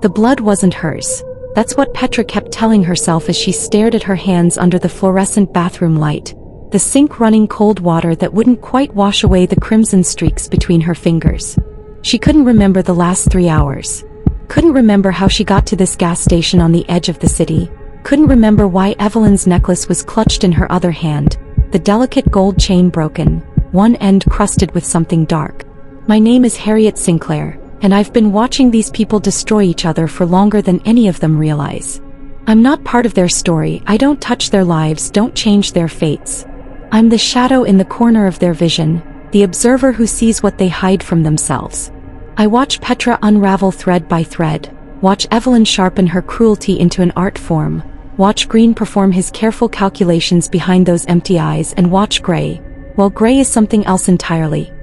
The blood wasn't hers. That's what Petra kept telling herself as she stared at her hands under the fluorescent bathroom light, the sink running cold water that wouldn't quite wash away the crimson streaks between her fingers. She couldn't remember the last 3 hours. Couldn't remember how she got to this gas station on the edge of the city. Couldn't remember why Evelyn's necklace was clutched in her other hand, the delicate gold chain broken, one end crusted with something dark. My name is Harriet Sinclair, and I've been watching these people destroy each other for longer than any of them realize. I'm not part of their story. I don't touch their lives, don't change their fates. I'm the shadow in the corner of their vision, the observer who sees what they hide from themselves. I watch Petra unravel thread by thread, watch Evelyn sharpen her cruelty into an art form, watch Green perform his careful calculations behind those empty eyes, and watch Gray, well, Gray is something else entirely.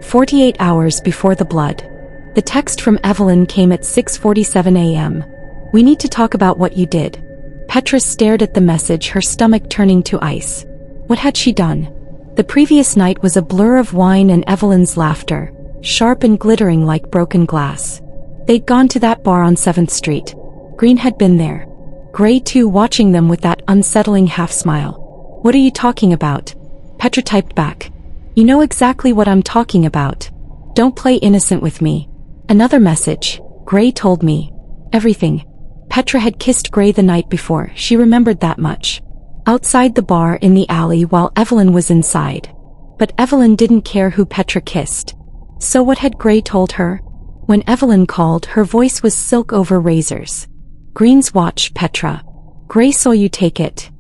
48 hours before the blood. The text from Evelyn came at 6:47 a.m. We need to talk about what you did. Petra stared at the message, her stomach turning to ice. What had she done? The previous night was a blur of wine and Evelyn's laughter, sharp and glittering like broken glass. They'd gone to that bar on 7th Street. Green had been there. Gray too, watching them with that unsettling half-smile. What are you talking about? Petra typed back. You know exactly what I'm talking about. Don't play innocent with me. Another message. Gray told me everything. Petra had kissed Gray the night before, she remembered that much. Outside the bar in the alley while Evelyn was inside. But Evelyn didn't care who Petra kissed. So what had Gray told her? When Evelyn called, her voice was silk over razors. Green's watch, Petra. Gray saw you take it.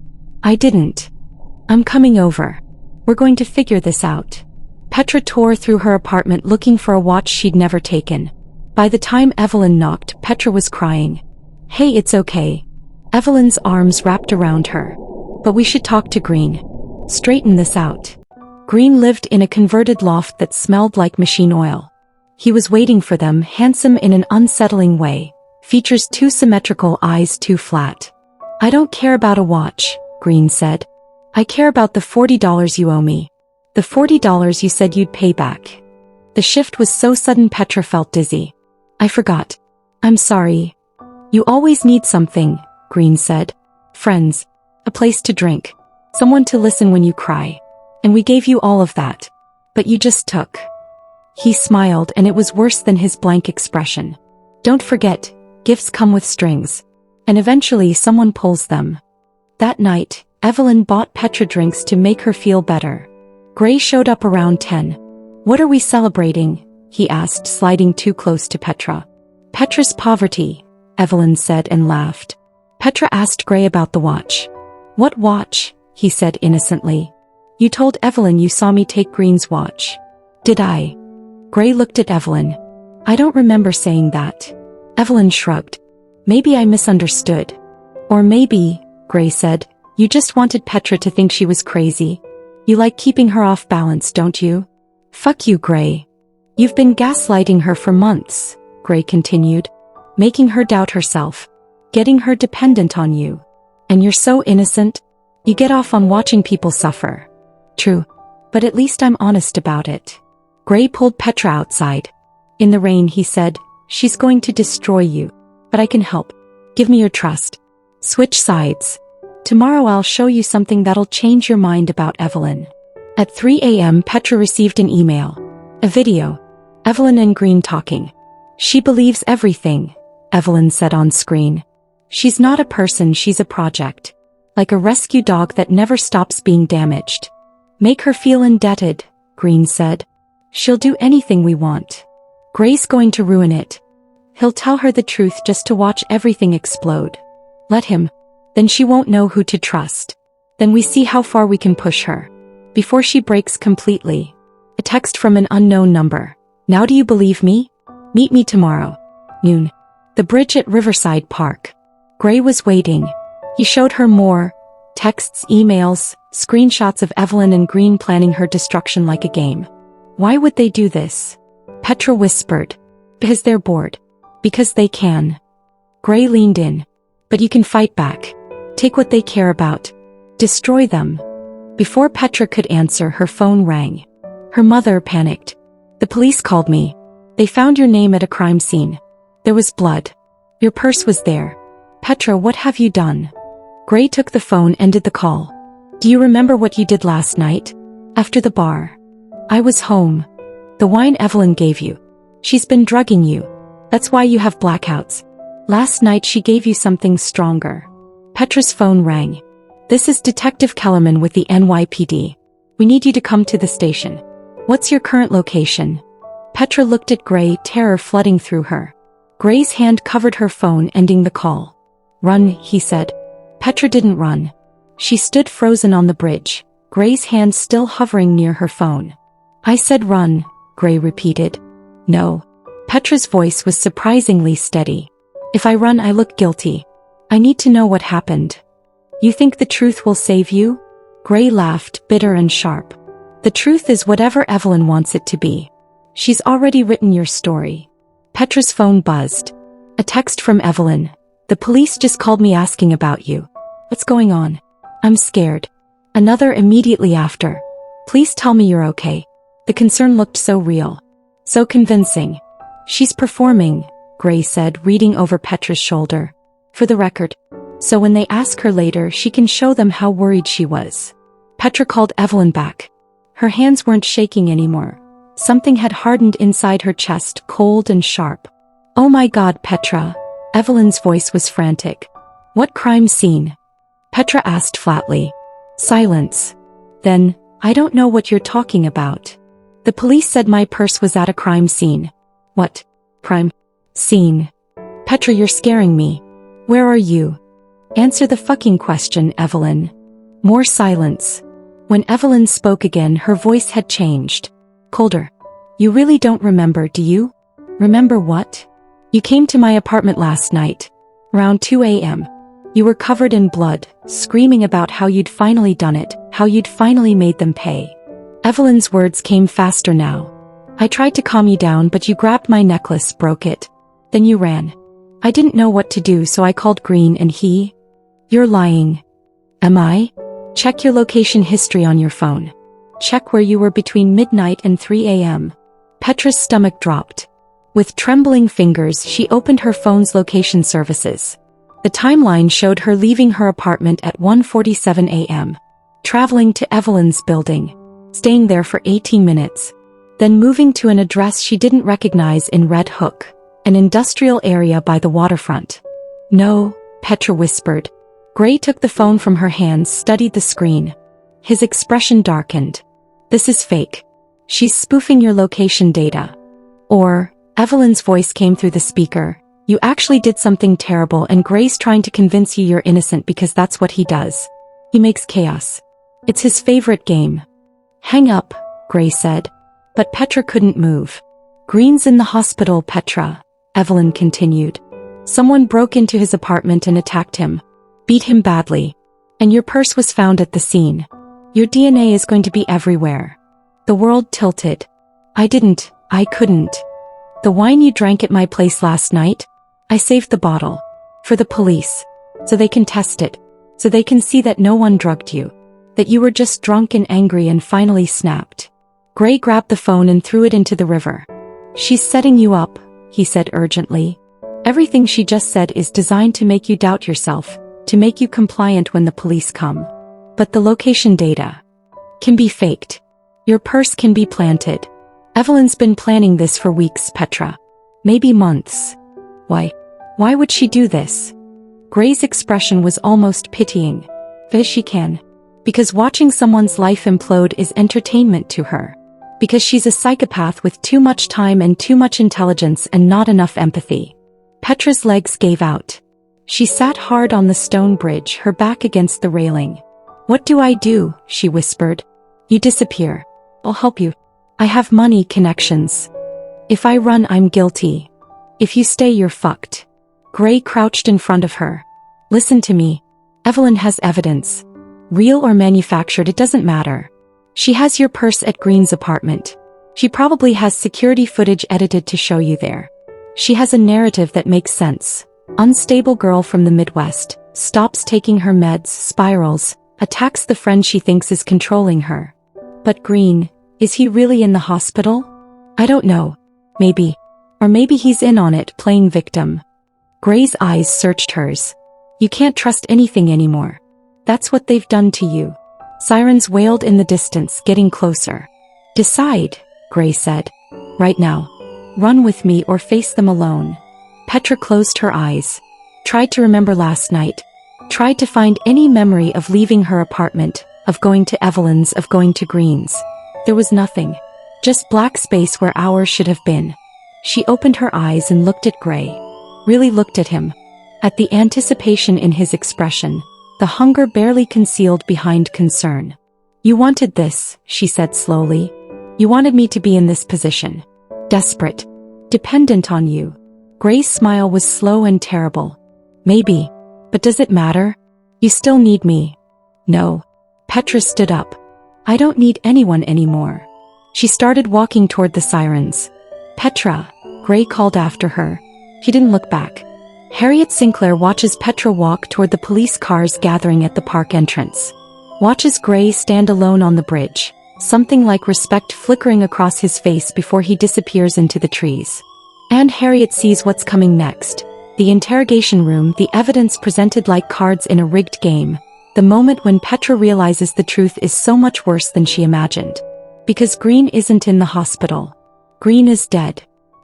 I didn't. I'm coming over. We're going to figure this out. Petra tore through her apartment looking for a watch she'd never taken. By the time Evelyn knocked, Petra was crying. Hey, it's okay. Evelyn's arms wrapped around her. But we should talk to Green. Straighten this out. Green lived in a converted loft that smelled like machine oil. He was waiting for them, handsome in an unsettling way. Features too symmetrical, eyes too flat. I don't care about a watch, Green said. I care about the $40 you owe me. The $40 you said you'd pay back. The shift was so sudden Petra felt dizzy. I forgot. I'm sorry. You always need something, Green said. Friends. A place to drink. Someone to listen when you cry. And we gave you all of that. But you just took. He smiled, and it was worse than his blank expression. Don't forget, gifts come with strings. And eventually someone pulls them. That night, Evelyn bought Petra drinks to make her feel better. Gray showed up around 10. What are we celebrating? He asked, sliding too close to Petra. Petra's poverty, Evelyn said and laughed. Petra asked Gray about the watch. What watch? He said innocently. You told Evelyn you saw me take Green's watch. Did I? Gray looked at Evelyn. I don't remember saying that. Evelyn shrugged. Maybe I misunderstood. Or maybe, Gray said, you just wanted Petra to think she was crazy. You like keeping her off balance, don't you? Fuck you, Gray. You've been gaslighting her for months, Gray continued. Making her doubt herself. Getting her dependent on you. And you're so innocent. You get off on watching people suffer. True. But at least I'm honest about it. Gray pulled Petra outside. In the rain, he said, she's going to destroy you. But I can help. Give me your trust. Switch sides. Tomorrow I'll show you something that'll change your mind about Evelyn. At 3 a.m. Petra received an email. A video. Evelyn and Green talking. She believes everything, Evelyn said on screen. She's not a person, she's a project. Like a rescue dog that never stops being damaged. Make her feel indebted, Green said. She'll do anything we want. Gray's going to ruin it. He'll tell her the truth just to watch everything explode. Let him. Then she won't know who to trust. Then we see how far we can push her. Before she breaks completely. A text from an unknown number. Now do you believe me? Meet me tomorrow. Noon. The bridge at Riverside Park. Gray was waiting. He showed her more. Texts, emails, screenshots of Evelyn and Green planning her destruction like a game. Why would they do this? Petra whispered. Because they're bored. Because they can. Gray leaned in. But you can fight back. Take what they care about. Destroy them. Before Petra could answer, her phone rang. Her mother panicked. The police called me. They found your name at a crime scene. There was blood. Your purse was there. Petra, what have you done? Gray took the phone and ended the call. Do you remember what you did last night? After the bar. I was home. The wine Evelyn gave you. She's been drugging you. That's why you have blackouts. Last night she gave you something stronger. Petra's phone rang. This is Detective Kellerman with the NYPD. We need you to come to the station. What's your current location? Petra looked at Gray, terror flooding through her. Gray's hand covered her phone, ending the call. Run, he said. Petra didn't run. She stood frozen on the bridge, Gray's hand still hovering near her phone. I said run, Gray repeated. No. Petra's voice was surprisingly steady. If I run, I look guilty. I need to know what happened. You think the truth will save you? Gray laughed, bitter and sharp. The truth is whatever Evelyn wants it to be. She's already written your story. Petra's phone buzzed. A text from Evelyn. The police just called me asking about you. What's going on? I'm scared. Another immediately after. Please tell me you're okay. The concern looked so real. So convincing. She's performing, Gray said, reading over Petra's shoulder. For the record. So when they ask her later, she can show them how worried she was. Petra called Evelyn back. Her hands weren't shaking anymore. Something had hardened inside her chest, cold and sharp. Oh my God, Petra. Evelyn's voice was frantic. What crime scene? Petra asked flatly. Silence. Then, I don't know what you're talking about. The police said my purse was at a crime scene. What? Crime scene? Petra, you're scaring me. Where are you? Answer the fucking question, Evelyn. More silence. When Evelyn spoke again, her voice had changed. Colder. You really don't remember, do you? Remember what? You came to my apartment last night. Around 2 a.m. You were covered in blood, screaming about how you'd finally done it, how you'd finally made them pay. Evelyn's words came faster now. I tried to calm you down, but you grabbed my necklace, broke it. Then you ran. I didn't know what to do, so I called Green and he... You're lying. Am I? Check your location history on your phone. Check where you were between midnight and 3 a.m. Petra's stomach dropped. With trembling fingers, she opened her phone's location services. The timeline showed her leaving her apartment at 1:47 a.m., traveling to Evelyn's building, staying there for 18 minutes, then moving to an address she didn't recognize in Red Hook, an industrial area by the waterfront. No, Petra whispered. Gray took the phone from her hands, studied the screen. His expression darkened. This is fake. She's spoofing your location data. Or, Evelyn's voice came through the speaker. You actually did something terrible and Gray's trying to convince you you're innocent because that's what he does. He makes chaos. It's his favorite game. Hang up, Gray said. But Petra couldn't move. Green's in the hospital, Petra, Evelyn continued. Someone broke into his apartment and attacked him. Beat him badly. And your purse was found at the scene. Your DNA is going to be everywhere. The world tilted. I couldn't. The wine you drank at my place last night? I saved the bottle. For the police. So they can test it. So they can see that no one drugged you. That you were just drunk and angry and finally snapped. Gray grabbed the phone and threw it into the river. She's setting you up, he said urgently. Everything she just said is designed to make you doubt yourself, to make you compliant when the police come. But the location data can be faked. Your purse can be planted. Evelyn's been planning this for weeks, Petra. Maybe months. Why? Why would she do this? Gray's expression was almost pitying. Because she can. Because watching someone's life implode is entertainment to her. Because she's a psychopath with too much time and too much intelligence and not enough empathy. Petra's legs gave out. She sat hard on the stone bridge, her back against the railing. What do I do? She whispered. You disappear. I'll help you. I have money, connections. If I run, I'm guilty. If you stay, you're fucked. Gray crouched in front of her. Listen to me. Evelyn has evidence. Real or manufactured, it doesn't matter. She has your purse at Green's apartment. She probably has security footage edited to show you there. She has a narrative that makes sense. Unstable girl from the Midwest, stops taking her meds, spirals, attacks the friend she thinks is controlling her. But Green, is he really in the hospital? I don't know. Maybe. Or maybe he's in on it, playing victim. Gray's eyes searched hers. You can't trust anything anymore. That's what they've done to you. Sirens wailed in the distance, getting closer. Decide, Gray said. Right now. Run with me or face them alone. Petra closed her eyes. Tried to remember last night. Tried to find any memory of leaving her apartment, of going to Evelyn's, of going to Green's. There was nothing. Just black space where hours should have been. She opened her eyes and looked at Gray. Really looked at him. At the anticipation in his expression. The hunger barely concealed behind concern. You wanted this, she said slowly. You wanted me to be in this position. Desperate. Dependent on you. Gray's smile was slow and terrible. Maybe. But does it matter? You still need me. No. Petra stood up. I don't need anyone anymore. She started walking toward the sirens. Petra, Gray called after her. She didn't look back. Harriet Sinclair watches Petra walk toward the police cars gathering at the park entrance. Watches Gray stand alone on the bridge, something like respect flickering across his face before he disappears into the trees. And Harriet sees what's coming next. The interrogation room, the evidence presented like cards in a rigged game. The moment when Petra realizes the truth is so much worse than she imagined. Because Green isn't in the hospital. Green is dead.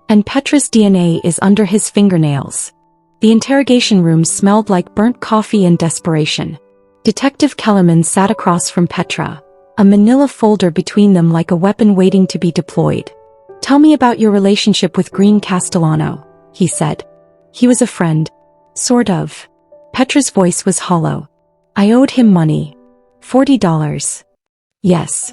And Petra's DNA is under his fingernails. The interrogation room smelled like burnt coffee and desperation. Detective Kellerman sat across from Petra, a manila folder between them like a weapon waiting to be deployed. Tell me about your relationship with Green Castellano, he said. He was a friend. Sort of. Petra's voice was hollow. I owed him money. $40. Yes.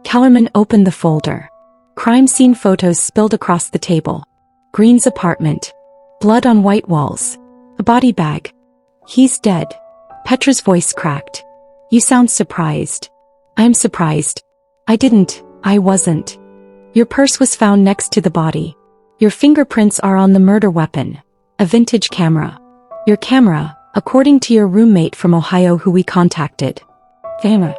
Kellerman opened the folder. Crime scene photos spilled across the table. Green's apartment. Blood on white walls. A body bag. He's dead. Petra's voice cracked. You sound surprised. I'm surprised. I wasn't. Your purse was found next to the body. Your fingerprints are on the murder weapon. A vintage camera. Your camera, according to your roommate from Ohio who we contacted. Emma.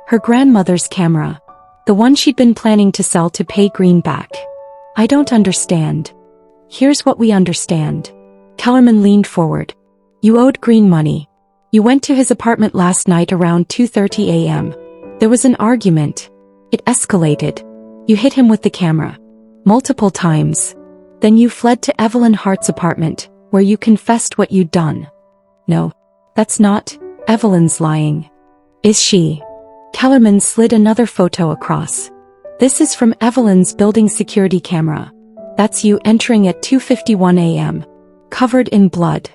Her grandmother's camera. The one she'd been planning to sell to pay Green back. I don't understand. Here's what we understand. Kellerman leaned forward. You owed Green money. You went to his apartment last night around 2:30 a.m. There was an argument. It escalated. You hit him with the camera. Multiple times. Then you fled to Evelyn Hart's apartment, where you confessed what you'd done. No. That's not. Evelyn's lying. Is she? Kellerman slid another photo across. This is from Evelyn's building security camera. That's you entering at 2:51 a.m. Covered in blood.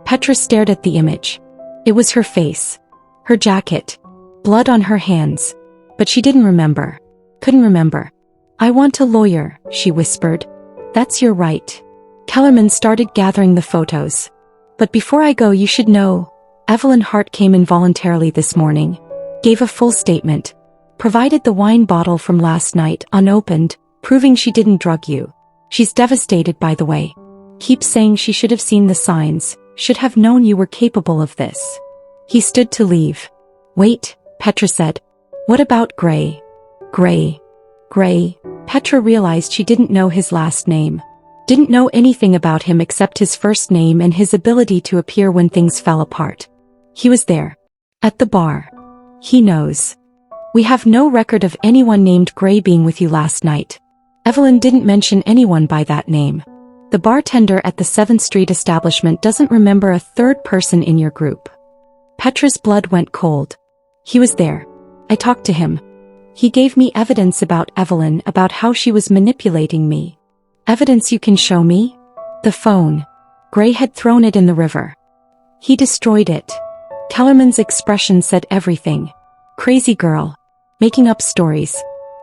Petra stared at the image. It was her face. Her jacket. Blood on her hands. But she didn't remember. Couldn't remember. I want a lawyer, she whispered. That's your right. Kellerman started gathering the photos. But before I go, you should know. Evelyn Hart came involuntarily this morning. Gave a full statement. Provided the wine bottle from last night unopened, proving she didn't drug you. She's devastated, by the way. Keeps saying she should have seen the signs, should have known you were capable of this. He stood to leave. Wait, Petra said. What about Gray? Gray. Petra realized she didn't know his last name. Didn't know anything about him except his first name and his ability to appear when things fell apart. He was there. At the bar. He knows. We have no record of anyone named Gray being with you last night. Evelyn didn't mention anyone by that name. The bartender at the 7th Street establishment doesn't remember a third person in your group. Petra's blood went cold. He was there. I talked to him. He gave me evidence about Evelyn, about how she was manipulating me. Evidence you can show me? The phone. Gray had thrown it in the river. He destroyed it. Kellerman's expression said everything. Crazy girl. Making up stories.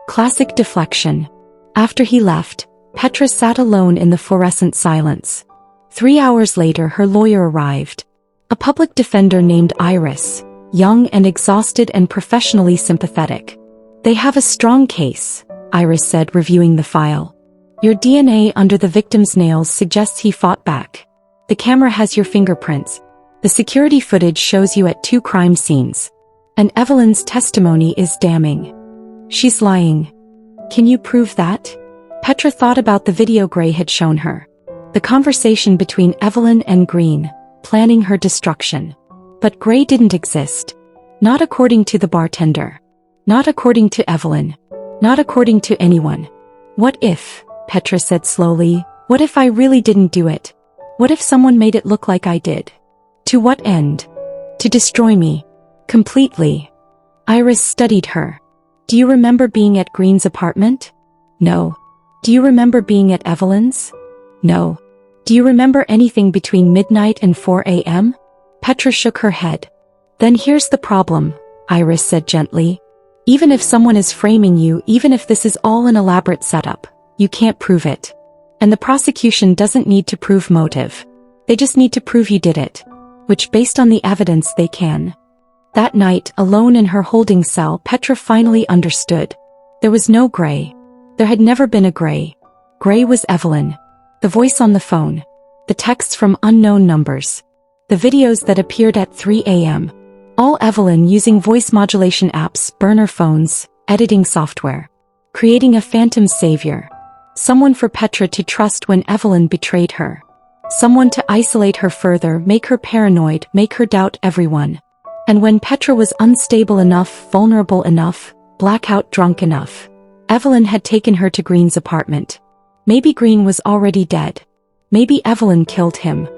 Classic deflection. After he left, Petra sat alone in the fluorescent silence. 3 hours later, her lawyer arrived. A public defender named Iris, young and exhausted and professionally sympathetic. They have a strong case, Iris said, reviewing the file. Your DNA under the victim's nails suggests he fought back. The camera has your fingerprints. The security footage shows you at 2 crime scenes. And Evelyn's testimony is damning. She's lying. Can you prove that? Petra thought about the video Gray had shown her. The conversation between Evelyn and Green, planning her destruction. But Gray didn't exist. Not according to the bartender. Not according to Evelyn. Not according to anyone. What if, Petra said slowly, what if I really didn't do it? What if someone made it look like I did? To what end? To destroy me. Completely. Iris studied her. Do you remember being at Green's apartment? No. Do you remember being at Evelyn's? No. Do you remember anything between midnight and 4 a.m.? Petra shook her head. Then here's the problem, Iris said gently. Even if someone is framing you, even if this is all an elaborate setup, you can't prove it. And the prosecution doesn't need to prove motive. They just need to prove you did it. Which, based on the evidence, they can. That night, alone in her holding cell, Petra finally understood. There was no Gray. There had never been a Gray. Gray was Evelyn. The voice on the phone. The texts from unknown numbers. The videos that appeared at 3 a.m. All Evelyn using voice modulation apps, burner phones, editing software. Creating a phantom savior. Someone for Petra to trust when Evelyn betrayed her. Someone to isolate her further, make her paranoid, make her doubt everyone. And when Petra was unstable enough, vulnerable enough, blackout drunk enough, Evelyn had taken her to Green's apartment. Maybe Green was already dead. Maybe Evelyn killed him.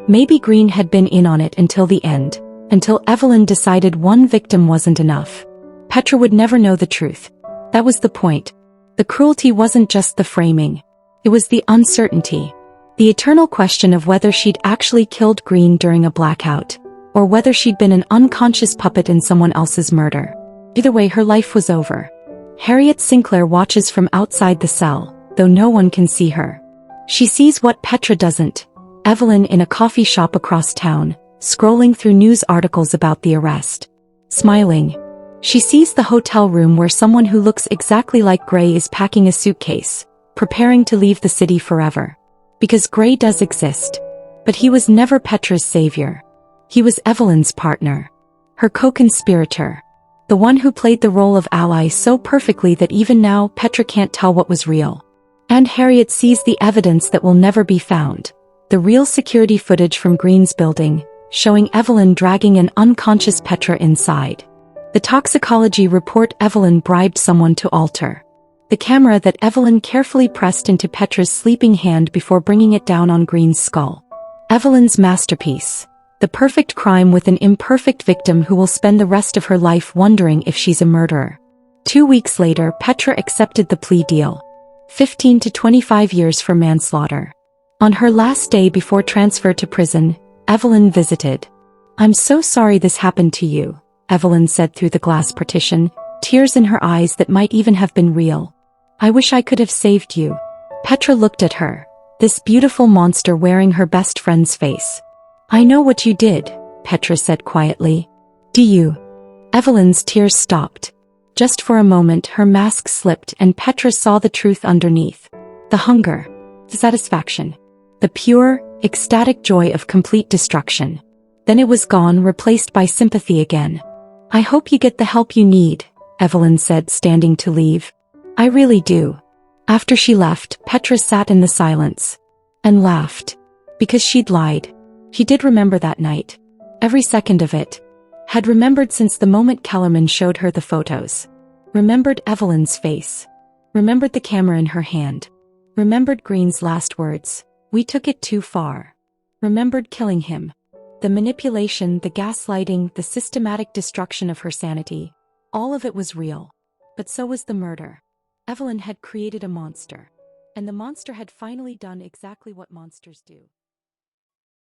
Maybe Green had been in on it until the end, until Evelyn decided one victim wasn't enough. Petra would never know the truth. That was the point. The cruelty wasn't just the framing. It was the uncertainty. The eternal question of whether she'd actually killed Green during a blackout, or whether she'd been an unconscious puppet in someone else's murder. Either way, her life was over. Harriet Sinclair watches from outside the cell, though no one can see her. She sees what Petra doesn't. Evelyn in a coffee shop across town, scrolling through news articles about the arrest. Smiling. She sees the hotel room where someone who looks exactly like Gray is packing a suitcase, preparing to leave the city forever. Because Gray does exist. But he was never Petra's savior. He was Evelyn's partner. Her co-conspirator. The one who played the role of ally so perfectly that even now Petra can't tell what was real. And Harriet sees the evidence that will never be found. The real security footage from Green's building, showing Evelyn dragging an unconscious Petra inside. The toxicology report Evelyn bribed someone to alter. The camera that Evelyn carefully pressed into Petra's sleeping hand before bringing it down on Green's skull. Evelyn's masterpiece. The perfect crime with an imperfect victim who will spend the rest of her life wondering if she's a murderer. 2 weeks later, Petra accepted the plea deal. 15 to 25 years for manslaughter. On her last day before transfer to prison, Evelyn visited. "I'm so sorry this happened to you," Evelyn said through the glass partition, tears in her eyes that might even have been real. "I wish I could have saved you." Petra looked at her, this beautiful monster wearing her best friend's face. "I know what you did," Petra said quietly. "Do you?" Evelyn's tears stopped. Just for a moment her mask slipped and Petra saw the truth underneath. The hunger. The satisfaction. The pure, ecstatic joy of complete destruction. Then it was gone, replaced by sympathy again. "I hope you get the help you need," Evelyn said, standing to leave. "I really do." After she left, Petra sat in the silence. And laughed. Because she'd lied. She did remember that night. Every second of it. Had remembered since the moment Kellerman showed her the photos. Remembered Evelyn's face. Remembered the camera in her hand. Remembered Green's last words. "We took it too far." Remembered killing him. The manipulation, the gaslighting, the systematic destruction of her sanity. All of it was real. But so was the murder. Evelyn had created a monster. And the monster had finally done exactly what monsters do.